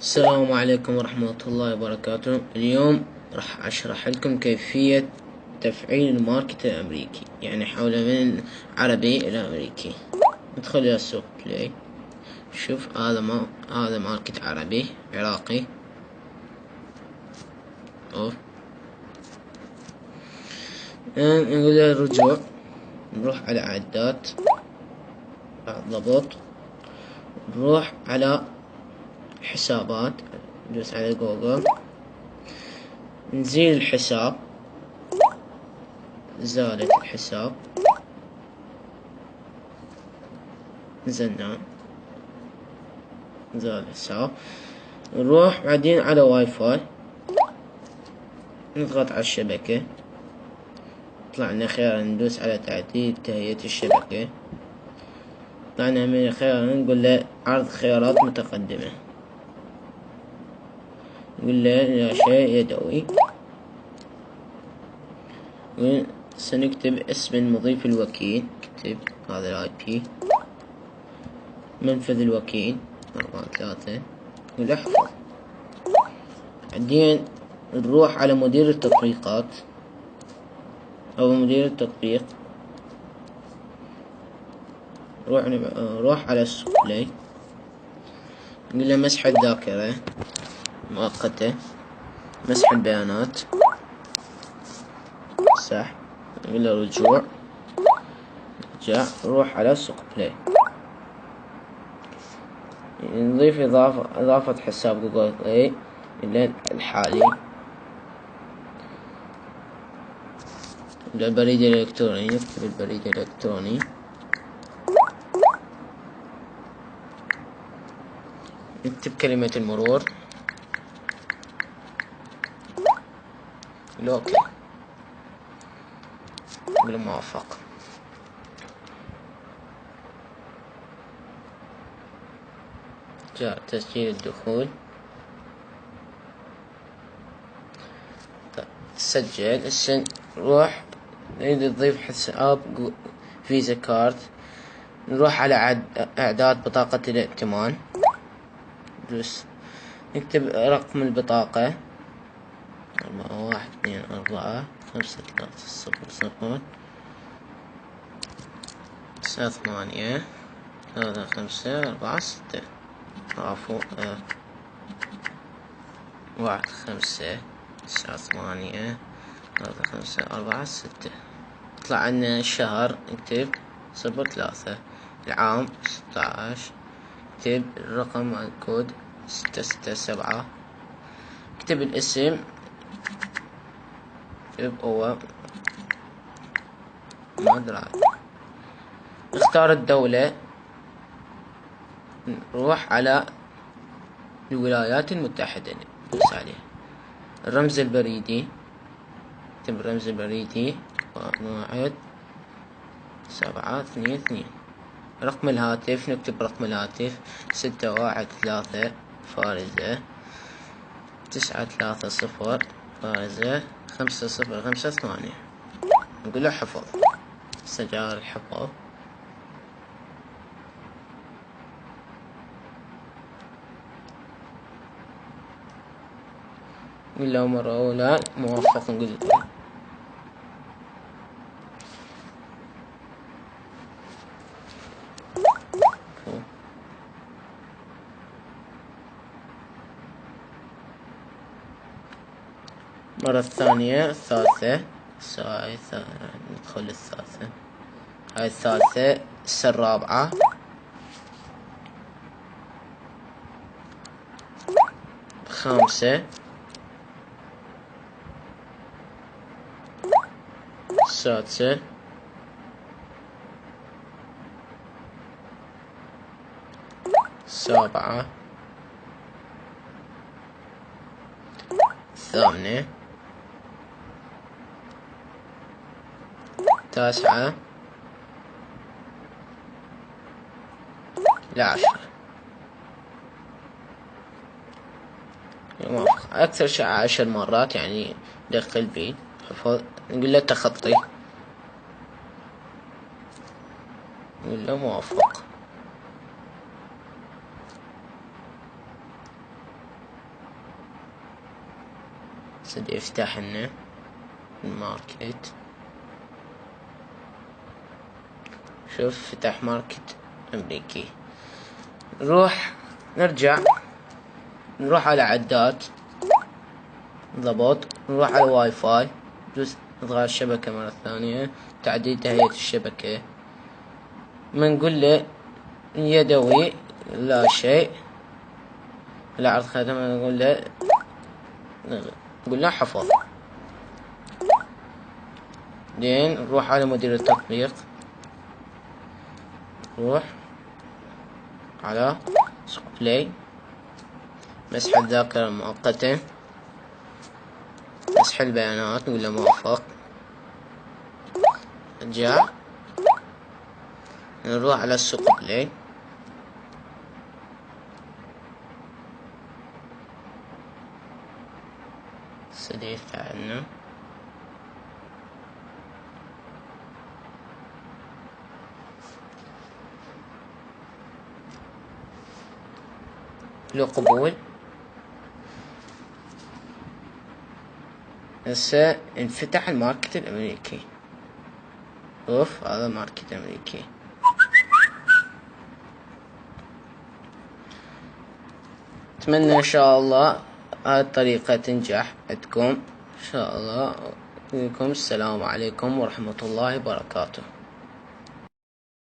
السلام عليكم ورحمة الله وبركاته. اليوم راح أشرح لكم كيفية تفعيل الماركت الأمريكي، يعني حوله من عربي إلى أمريكي. ندخل إلى السوق بلاي. شوف هذا ماركت عربي عراقي. أوف. نقول له الرجوع، نروح على عدات ضبط، نروح على حسابات، ندوس على جوجل، نزيل الحساب، زالت الحساب، نزلنا زال الحساب. نروح بعدين على واي فاي، نضغط على الشبكة، يطلع لنا خيار ندوس على تعديل تهيئة الشبكة. يطلع لنا من خيار نقول له عرض خيارات متقدمة، نقول له لا شيء يدوي، سنكتب اسم المضيف الوكيل، نكتب هذا الاي بي، منفذ الوكيل 43، نقول احفظ. بعدين نروح على مدير التطبيقات أو مدير التطبيق، نروح على السبلاي، نقول له مسح الذاكرة مؤقتة، مسح البيانات، صح، نقول له رجوع، نروح على سوق بلاي، نضيف إضافة حساب جوجل بلاي الحالي للبريد الإلكتروني. نكتب البريد الإلكتروني، نكتب كلمة المرور، اوكي، نقول موافق. جاء تسجيل الدخول. سجل نروح نريد تضيف حساب فيزا كارد، نروح على إعداد بطاقة الائتمان، نكتب رقم البطاقة 1 2 4 5 0 0 9 8 3 5 4 6 عفوا 1 5 9 8 3 5 4 6. يطلع عنا الشهر، نكتب 03، العام 16، نكتب الرقم الكود 667، نكتب الاسم، هو ما أدري، نختار الدولة، نروح على الولايات المتحدة، ندوس عليه. الرمز البريدي، نكتب الرمز البريدي 1722. رقم الهاتف، نكتب رقم الهاتف 613 فارزة 930 فارزة 5058. نقول له حفظ، استجار الحفظ. نقول له مرة أولى موفق، نقول له مرة الثانية الثالثة، ندخل الثالثة، هاي الثالثة، الرابعة، خامسة، السادسة، السابعة، الثامنة، التاسعة، العاشرة. أكثر شيء 10 مرات، يعني دخل بي حفظ. نقول له تخطي، نقول له موافق. صد يفتح لنا الماركت. شوف فتح ماركت أمريكي. نروح على عدات، ضبط، نروح على واي فاي، ندوس نضغط الشبكة مرة ثانية، تعديل هيئة الشبكة، نقول له يدوي لا شيء، لا عرض خدمة، نقول له حفظ. بعدين نروح على مدير التطبيق، نروح على سوق بلاي، مسح الذاكرة المؤقتة، مسح البيانات، نقول له موافق. نرجع نروح على السوق بلاي، صديق عنا له قبول. هسه انفتح الماركت الأمريكي. اوف هذا ماركت أمريكي. أتمنى إن شاء الله هاي الطريقة تنجح عندكم إن شاء الله. السلام عليكم ورحمة الله وبركاته.